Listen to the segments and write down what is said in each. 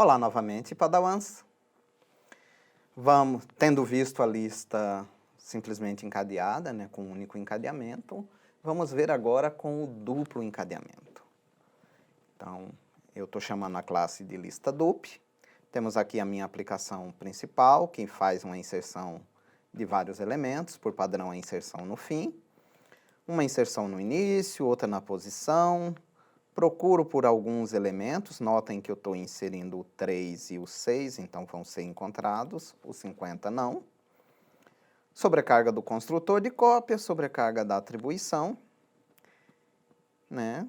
Olá novamente, Padawans. Tendo visto a lista simplesmente encadeada, né, com um único encadeamento, vamos ver agora com o duplo encadeamento. Então, eu estou chamando a classe de lista dup. Temos aqui a minha aplicação principal, que faz uma inserção de vários elementos, por padrão a inserção no fim. Uma inserção no início, outra na posição. Procuro por alguns elementos, notem que eu estou inserindo o 3 e o 6, então vão ser encontrados, o 50 não. Sobrecarga do construtor de cópia, sobrecarga da atribuição, né?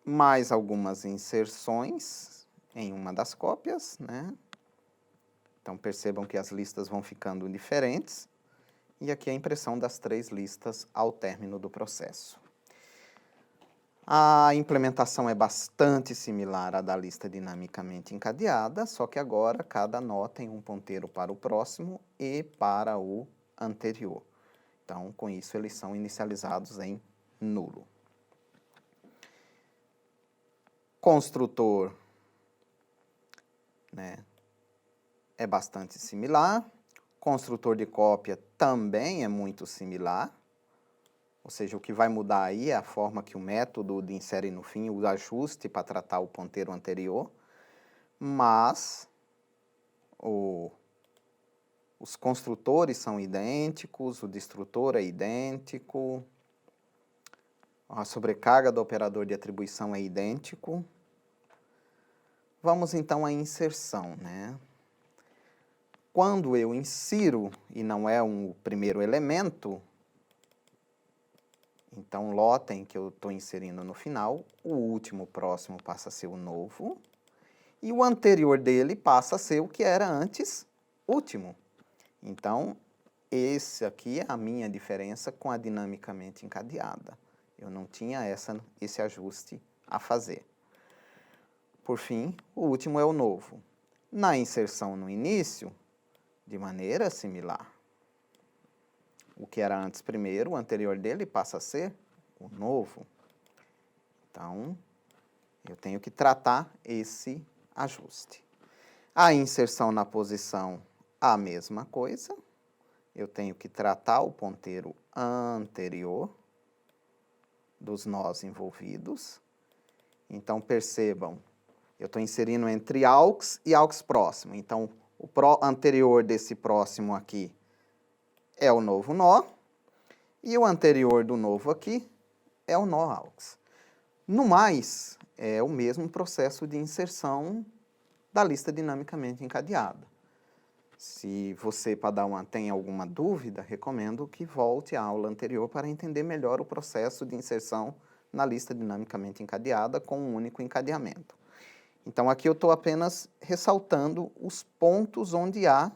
Mais algumas inserções em uma das cópias, né? Então percebam que as listas vão ficando diferentes. E aqui a impressão das 3 listas ao término do processo. A implementação é bastante similar à da lista dinamicamente encadeada, só que agora cada nó tem um ponteiro para o próximo e para o anterior. Então, com isso, eles são inicializados em nulo. Construtor, né, é bastante similar. Construtor de cópia também é muito similar. Ou seja, o que vai mudar aí é a forma que o método de insere no fim, o ajuste para tratar o ponteiro anterior, mas os construtores são idênticos, o destrutor é idêntico, a sobrecarga do operador de atribuição é idêntico. Vamos então à inserção, né? Quando eu insiro, e não é o primeiro elemento, então, lotem que eu estou inserindo no final, o último próximo passa a ser o novo, e o anterior dele passa a ser o que era antes último. Então, esse aqui é a minha diferença com a dinamicamente encadeada. Eu não tinha esse ajuste a fazer. Por fim, o último é o novo. Na inserção no início, de maneira similar. O que era antes primeiro, o anterior dele passa a ser o novo. Então, eu tenho que tratar esse ajuste. A inserção na posição, a mesma coisa. Eu tenho que tratar o ponteiro anterior dos nós envolvidos. Então, percebam, eu estou inserindo entre aux e aux próximo. Então, o anterior desse próximo aqui é o novo nó, e o anterior do novo aqui é o nó aux. No mais, é o mesmo processo de inserção da lista dinamicamente encadeada. Se você, Padawan, tem alguma dúvida, recomendo que volte à aula anterior para entender melhor o processo de inserção na lista dinamicamente encadeada com um único encadeamento. Então, aqui eu estou apenas ressaltando os pontos onde há,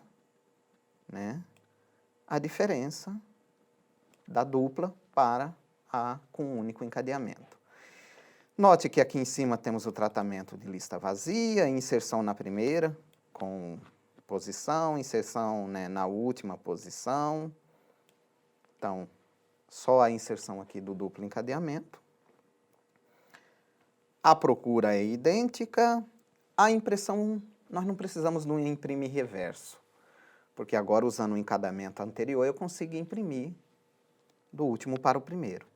né, a diferença da dupla para a com um único encadeamento. Note que aqui em cima temos o tratamento de lista vazia, inserção na primeira com posição, inserção, né, na última posição. Então, só a inserção aqui do duplo encadeamento. A procura é idêntica. A impressão, nós não precisamos de um imprimir reverso, porque agora, usando o encadeamento anterior, eu consigo imprimir do último para o primeiro.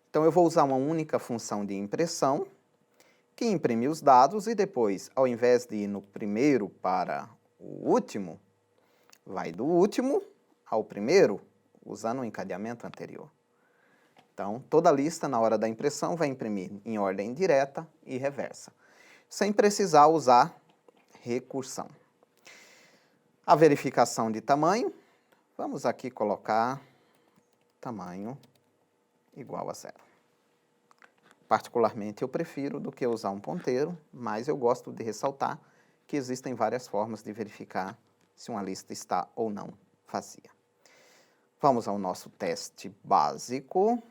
Então, eu vou usar uma única função de impressão, que imprime os dados e depois, ao invés de ir no primeiro para o último, vai do último ao primeiro, usando o encadeamento anterior. Então, toda a lista, na hora da impressão, vai imprimir em ordem direta e reversa, sem precisar usar recursão. A verificação de tamanho, vamos aqui colocar tamanho igual a 0. Particularmente, eu prefiro do que usar um ponteiro, mas eu gosto de ressaltar que existem várias formas de verificar se uma lista está ou não vazia. Vamos ao nosso teste básico.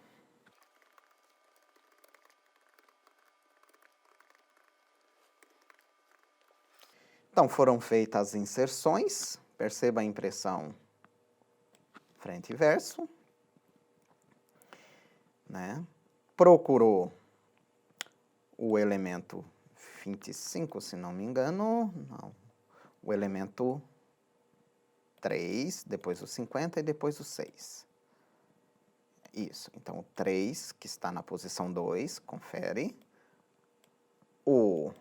Então, foram feitas as inserções, perceba a impressão frente e verso, né? Procurou o elemento 25, se não me engano, não. O elemento 3, depois o 50 e depois o 6. Isso, então o 3, que está na posição 2, confere. O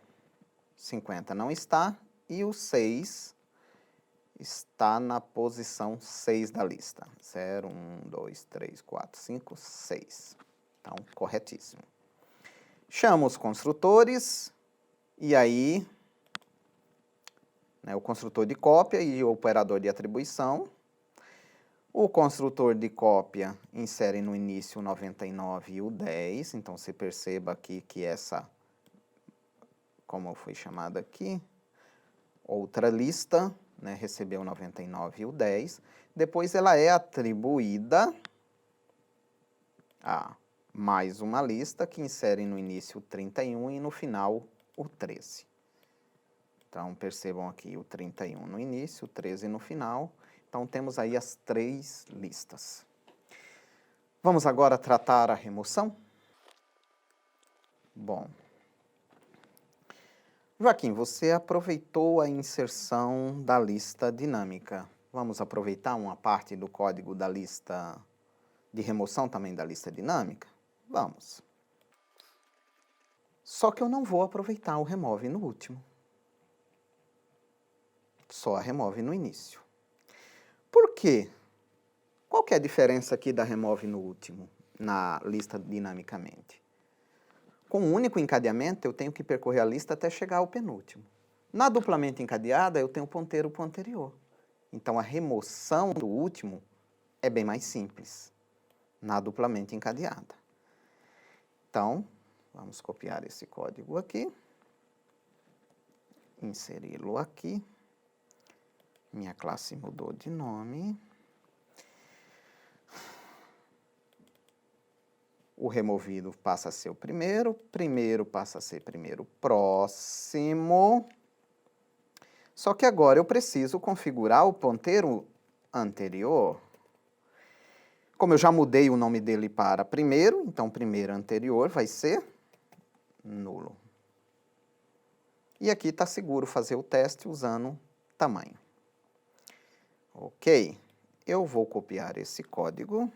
50 não está e o 6 está na posição 6 da lista. 0, 1, 2, 3, 4, 5, 6. Então, corretíssimo. Chamo os construtores e aí, né, o construtor de cópia e o operador de atribuição. O construtor de cópia insere no início o 99 e o 10. Então, você perceba aqui que essa, como foi chamada aqui, outra lista, né, recebeu o 99 e o 10. Depois ela é atribuída a mais uma lista que insere no início o 31 e no final o 13. Então, percebam aqui o 31 no início, o 13 no final. Então, temos aí as 3 listas. Vamos agora tratar a remoção? Bom, Joaquim, você aproveitou a inserção da lista dinâmica. Vamos aproveitar uma parte do código da lista de remoção também da lista dinâmica? Vamos. Só que eu não vou aproveitar o remove no último. Só a remove no início. Por quê? Qual que é a diferença aqui da remove no último, na lista dinamicamente? Com um único encadeamento, eu tenho que percorrer a lista até chegar ao penúltimo. Na duplamente encadeada, eu tenho ponteiro para o anterior. Então, a remoção do último é bem mais simples na duplamente encadeada. Então, vamos copiar esse código aqui, inseri-lo aqui. Minha classe mudou de nome. O removido passa a ser o primeiro passa a ser primeiro próximo. Só que agora eu preciso configurar o ponteiro anterior. Como eu já mudei o nome dele para primeiro, então primeiro anterior vai ser nulo. E aqui está seguro fazer o teste usando tamanho. Ok, eu vou copiar esse código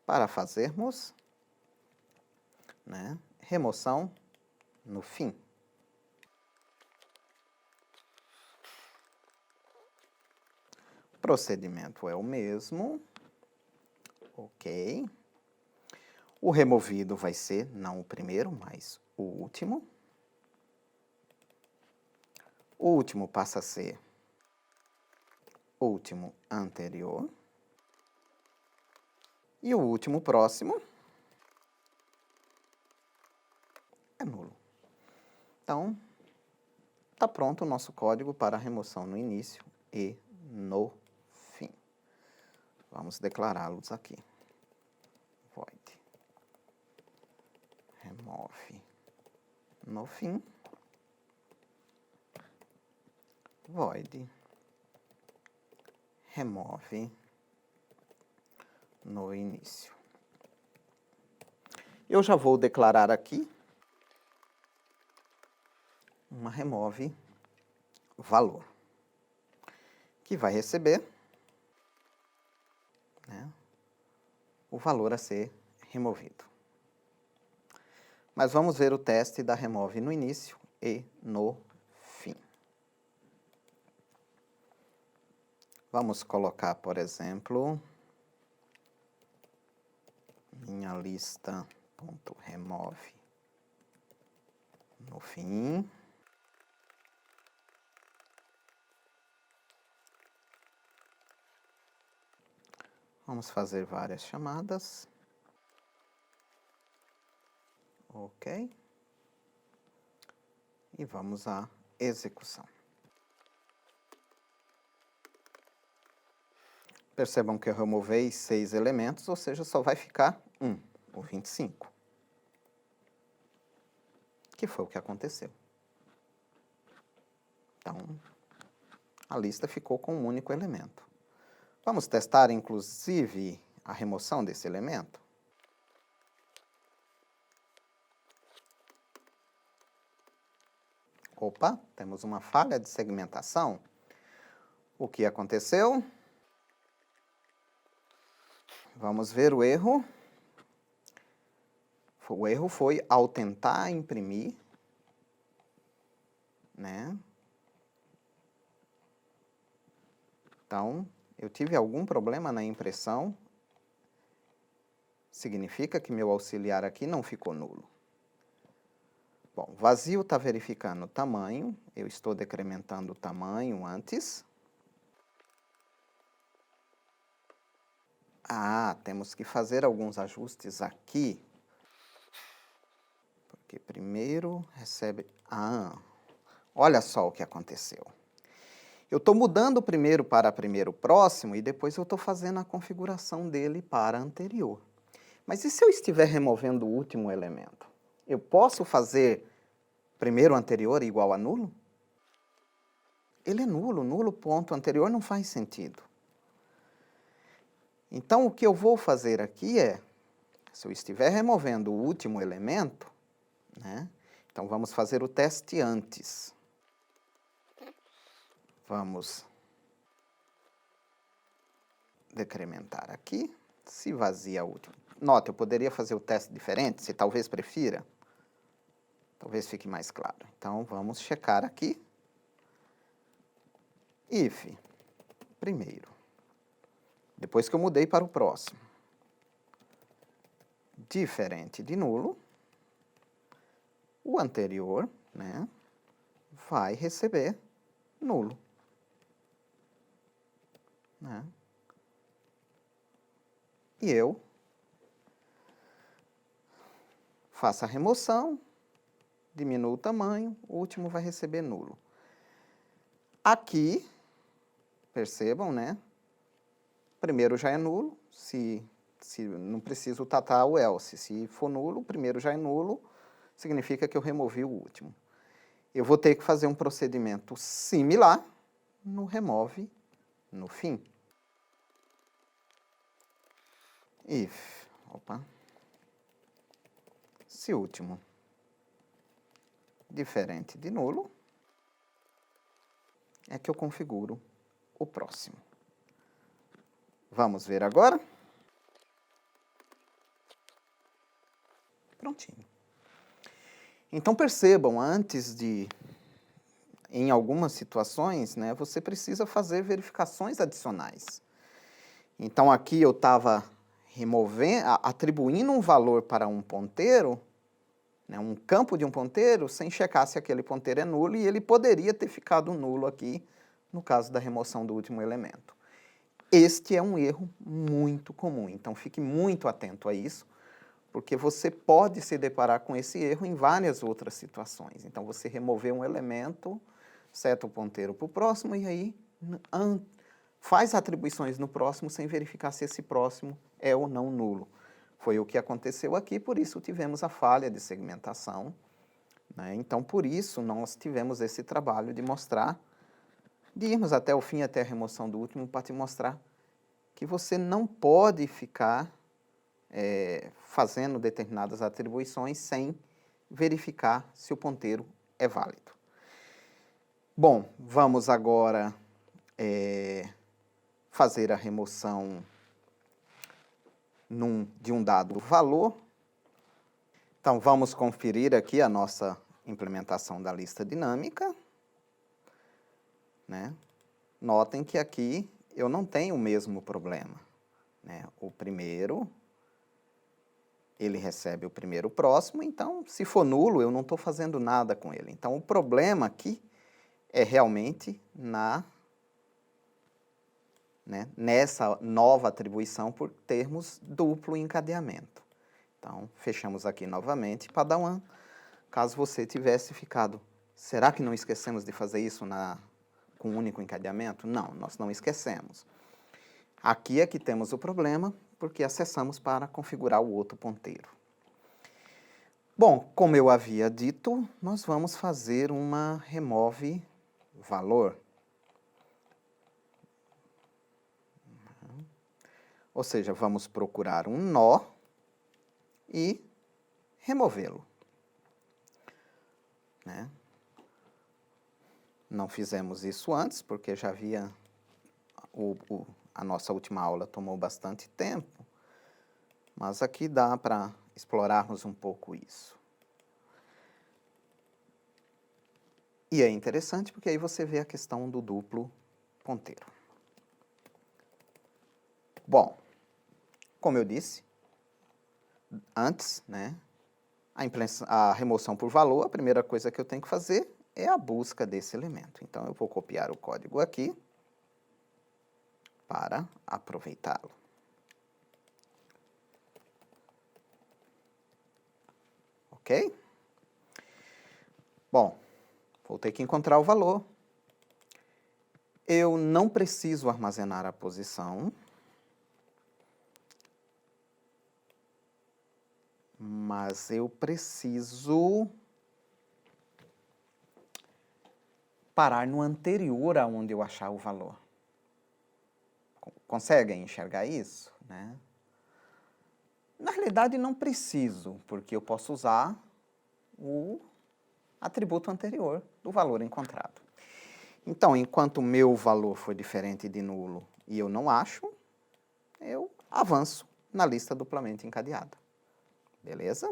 para fazermos, né, remoção no fim. O procedimento é o mesmo. Ok. O removido vai ser não o primeiro, mas o último. O último passa a ser último anterior. E o último próximo é nulo. Então, está pronto o nosso código para remoção no início e no fim. Vamos declará-los aqui. Void. Remove no fim. Void. Remove no início. Eu já vou declarar aqui uma remove valor, que vai receber, né, o valor a ser removido. Mas vamos ver o teste da remove no início e no fim. Vamos colocar, por exemplo, minha lista.remove no fim. Vamos fazer várias chamadas. Ok. E vamos à execução. Percebam que eu removei 6 elementos, ou seja, só vai ficar o 25. Que foi o que aconteceu. Então, a lista ficou com um único elemento. Vamos testar, inclusive, a remoção desse elemento? Opa, temos uma falha de segmentação. O que aconteceu? Vamos ver o erro. O erro foi ao tentar imprimir, né? Então, eu tive algum problema na impressão. Significa que meu auxiliar aqui não ficou nulo. Bom, vazio está verificando o tamanho. Eu estou decrementando o tamanho antes. Ah, temos que fazer alguns ajustes aqui. Porque primeiro recebe... Ah, olha só o que aconteceu. Eu estou mudando o primeiro para primeiro próximo e depois eu estou fazendo a configuração dele para anterior. Mas e se eu estiver removendo o último elemento? Eu posso fazer primeiro anterior igual a nulo? Ele é nulo, nulo ponto anterior não faz sentido. Então, o que eu vou fazer aqui é, se eu estiver removendo o último elemento, né? Então, vamos fazer o teste antes. Vamos decrementar aqui, se vazia o último. Nota, eu poderia fazer o teste diferente, se talvez prefira. Talvez fique mais claro. Então, vamos checar aqui. If, primeiro. Depois que eu mudei para o próximo. Diferente de nulo, o anterior, né, vai receber nulo. Né? E eu faço a remoção, diminuo o tamanho, o último vai receber nulo. Aqui, percebam, né? Primeiro já é nulo, se não preciso tratar o else. Se for nulo, o primeiro já é nulo, significa que eu removi o último. Eu vou ter que fazer um procedimento similar no remove no fim. If, opa, se último diferente de nulo, é que eu configuro o próximo. Vamos ver agora? Prontinho. Então, percebam, antes de, em algumas situações, né, você precisa fazer verificações adicionais. Então, aqui eu estava atribuindo um valor para um ponteiro, né, um campo de um ponteiro, sem checar se aquele ponteiro é nulo, e ele poderia ter ficado nulo aqui, no caso da remoção do último elemento. Este é um erro muito comum, então fique muito atento a isso, porque você pode se deparar com esse erro em várias outras situações. Então, você remover um elemento, seta o ponteiro para o próximo, e aí faz atribuições no próximo sem verificar se esse próximo é ou não nulo. Foi o que aconteceu aqui, por isso tivemos a falha de segmentação. Né? Então, por isso, nós tivemos esse trabalho de mostrar, de irmos até o fim, até a remoção do último, para te mostrar que você não pode ficar fazendo determinadas atribuições sem verificar se o ponteiro é válido. Bom, vamos agora fazer a remoção de um dado valor. Então, vamos conferir aqui a nossa implementação da lista dinâmica. Né? Notem que aqui eu não tenho o mesmo problema. Né? O primeiro, ele recebe o primeiro próximo, então, se for nulo, eu não estou fazendo nada com ele. Então, o problema aqui é realmente nessa nova atribuição por termos duplo encadeamento. Então, fechamos aqui novamente para dar uma... Caso você tivesse ficado... Será que não esquecemos de fazer isso com um único encadeamento? Não, nós não esquecemos. Aqui é que temos o problema, porque acessamos para configurar o outro ponteiro. Bom, como eu havia dito, nós vamos fazer uma remove valor. Ou seja, vamos procurar um nó e removê-lo. Né? Não fizemos isso antes, porque já havia... a nossa última aula tomou bastante tempo, mas aqui dá para explorarmos um pouco isso. E é interessante porque aí você vê a questão do duplo ponteiro. Bom, como eu disse antes, né, a remoção por valor, a primeira coisa que eu tenho que fazer é a busca desse elemento. Então, eu vou copiar o código aqui para aproveitá-lo. Ok? Bom, vou ter que encontrar o valor. Eu não preciso armazenar a posição, mas eu preciso parar no anterior aonde eu achar o valor. Conseguem enxergar isso, né? Na realidade, não preciso, porque eu posso usar o atributo anterior do valor encontrado. Então, enquanto o meu valor for diferente de nulo e eu não acho, eu avanço na lista duplamente encadeada. Beleza?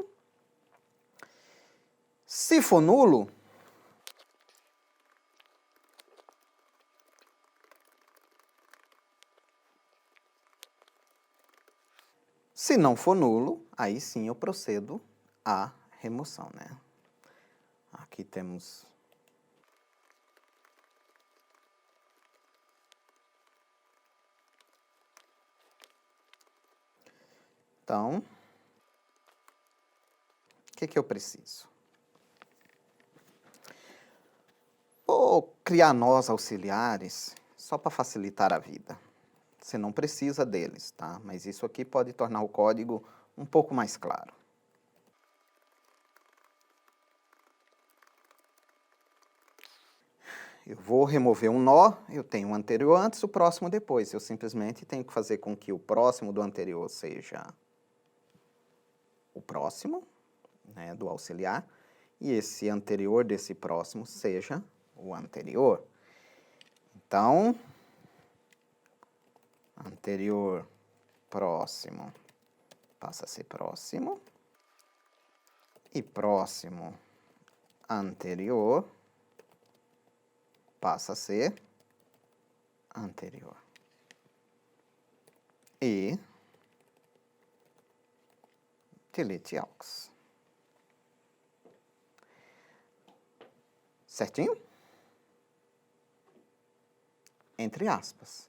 Se for nulo, se não for nulo, aí sim eu procedo à remoção, né? Aqui temos... Então, o que eu preciso? Vou criar nós auxiliares só para facilitar a vida. Você não precisa deles, tá? Mas isso aqui pode tornar o código um pouco mais claro. Eu vou remover um nó, eu tenho o anterior antes, o próximo depois. Eu simplesmente tenho que fazer com que o próximo do anterior seja o próximo, né, do auxiliar, e esse anterior desse próximo seja o anterior. Então, anterior, próximo, passa a ser próximo, e próximo, anterior, passa a ser anterior. E delete aux. Certinho? Entre aspas.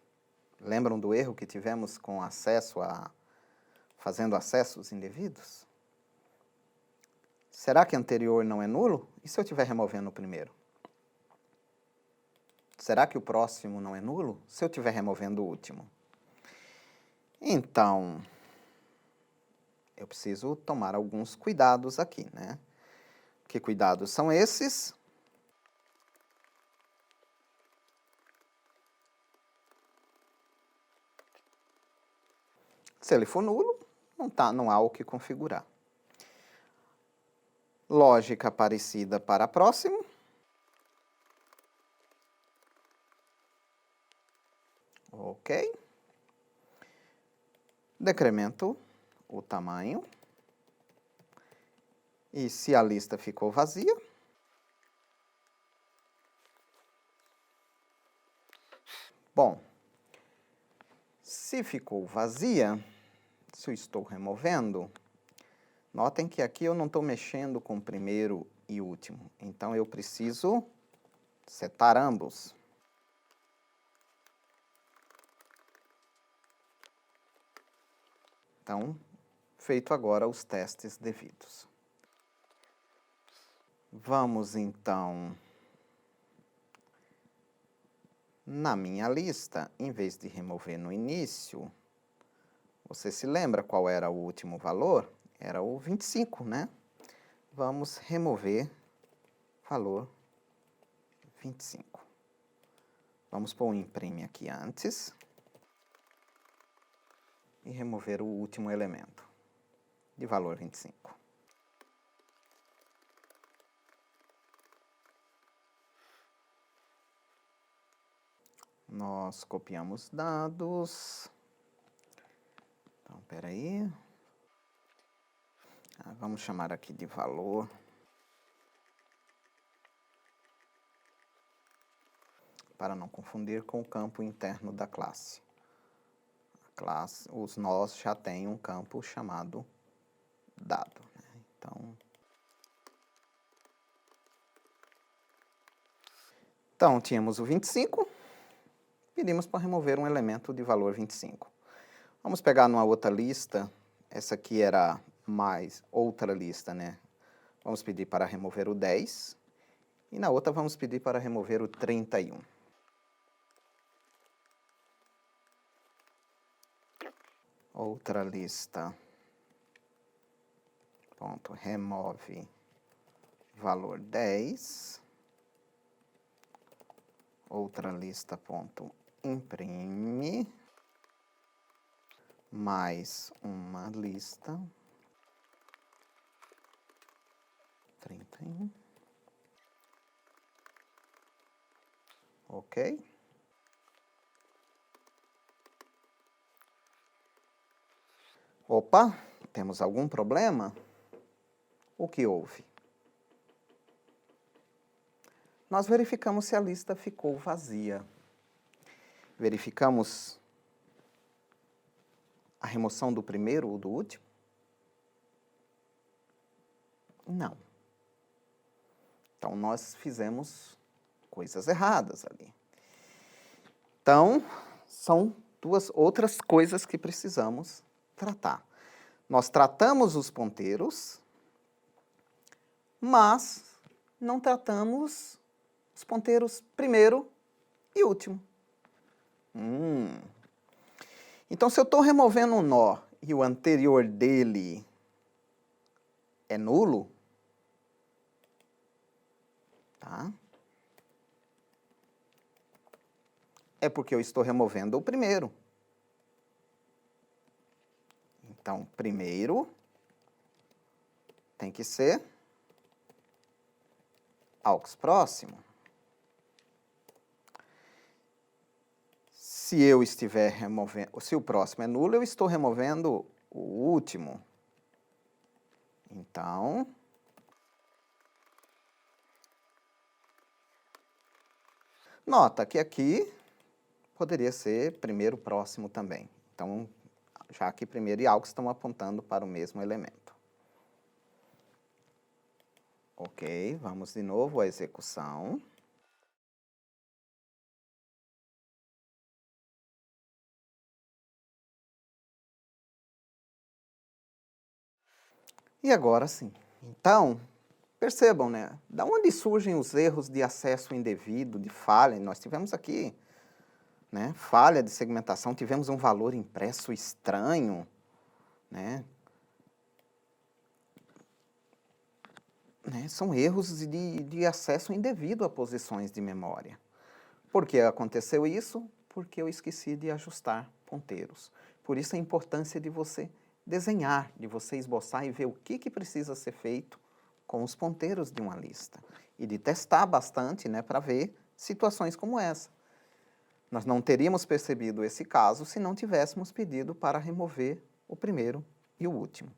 Lembram do erro que tivemos com acesso a... fazendo acessos indevidos? Será que anterior não é nulo? E se eu estiver removendo o primeiro? Será que o próximo não é nulo? Se eu estiver removendo o último? Então, eu preciso tomar alguns cuidados aqui, né? Que cuidados são esses? Se ele for nulo, não há o que configurar. Lógica parecida para próximo. Ok. Decremento o tamanho. E se a lista ficou vazia, bom, se ficou vazia, se eu estou removendo, notem que aqui eu não estou mexendo com o primeiro e último. Então, eu preciso setar ambos. Então, feito agora os testes devidos. Vamos, então, na minha lista, em vez de remover no início, você se lembra qual era o último valor? Era o 25, né? Vamos remover valor 25. Vamos pôr um imprime aqui antes. E remover o último elemento, de valor 25. Nós copiamos dados. Então, espera aí. Vamos chamar aqui de valor. Para não confundir com o campo interno da classe. Os nós já têm um campo chamado dado, né? Então, tínhamos o 25, pedimos para remover um elemento de valor 25. Vamos pegar numa outra lista, essa aqui era mais outra lista, né? Vamos pedir para remover o 10, e na outra vamos pedir para remover o 31. Outra lista, ponto, remove valor 10. Outra lista, ponto, imprime, mais uma lista, 31, ok? Opa, temos algum problema? O que houve? Nós verificamos se a lista ficou vazia. Verificamos a remoção do primeiro ou do último? Não. Então, nós fizemos coisas erradas ali. Então, são duas outras coisas que precisamos tratar. Nós tratamos os ponteiros, mas não tratamos os ponteiros primeiro e último. Então, se eu estou removendo um nó e o anterior dele é nulo, tá? É porque eu estou removendo o primeiro. Então, primeiro tem que ser aux próximo. Se eu estiver removendo, se o próximo é nulo, eu estou removendo o último. Então, nota que aqui poderia ser primeiro próximo também. Então, já que primeiro e aux estão apontando para o mesmo elemento. Ok, vamos de novo à execução. E agora sim. Então, percebam, né? Da onde surgem os erros de acesso indevido, de falha? Nós tivemos aqui, né? Falha de segmentação, tivemos um valor impresso estranho, né? São erros de acesso indevido a posições de memória. Por que aconteceu isso? Porque eu esqueci de ajustar ponteiros. Por isso a importância de você desenhar, de você esboçar e ver o que precisa ser feito com os ponteiros de uma lista. E de testar bastante, né, para ver situações como essa. Nós não teríamos percebido esse caso se não tivéssemos pedido para remover o primeiro e o último.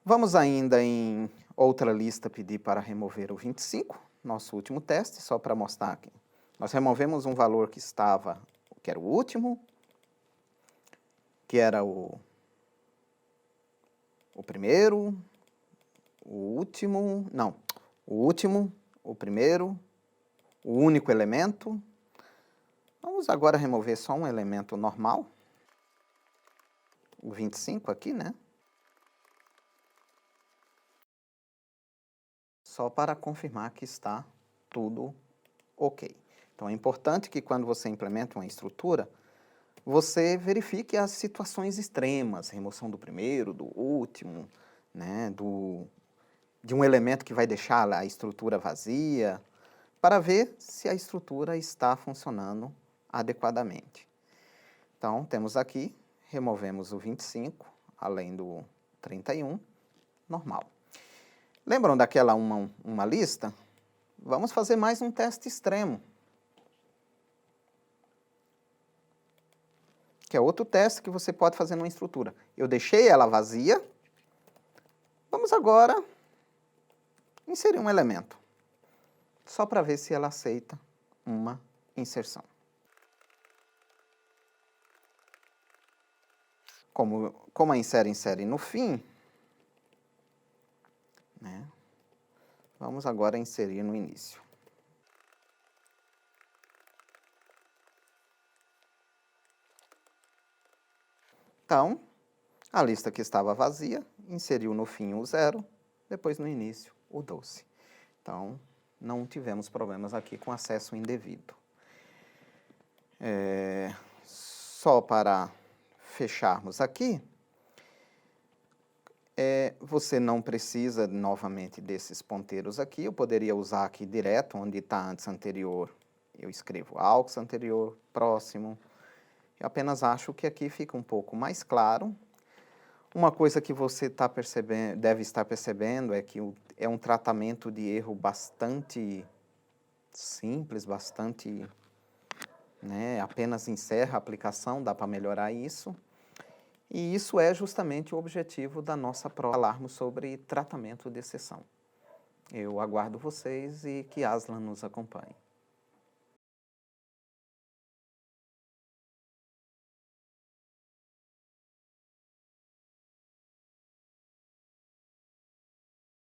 Vamos ainda em outra lista pedir para remover o 25, nosso último teste, só para mostrar aqui. Nós removemos um valor que era o último, que era o primeiro, o último, não, o último, o primeiro, o único elemento. Vamos agora remover só um elemento normal, o 25 aqui, né? Só para confirmar que está tudo ok. Então, é importante que quando você implementa uma estrutura, você verifique as situações extremas, remoção do primeiro, do último, né, de um elemento que vai deixar a estrutura vazia, para ver se a estrutura está funcionando adequadamente. Então, temos aqui, removemos o 25, além do 31, normal. Lembram daquela uma lista? Vamos fazer mais um teste extremo. que é outro teste que você pode fazer numa estrutura. Eu deixei ela vazia. Vamos agora inserir um elemento, só para ver se ela aceita uma inserção. Como a insere no fim, né, vamos agora inserir no início. Então, a lista que estava vazia, inseriu no fim o 0, depois no início o 12. Então, não tivemos problemas aqui com acesso indevido. Só para fecharmos aqui, você não precisa novamente desses ponteiros aqui. Eu poderia usar aqui direto, onde está antes anterior, eu escrevo aux anterior, próximo. Eu apenas acho que aqui fica um pouco mais claro. Uma coisa que você deve estar percebendo é que é um tratamento de erro bastante simples, bastante, né, apenas encerra a aplicação, dá para melhorar isso. E isso é justamente o objetivo da nossa prova, falarmos sobre tratamento de exceção. Eu aguardo vocês e que Aslan nos acompanhe.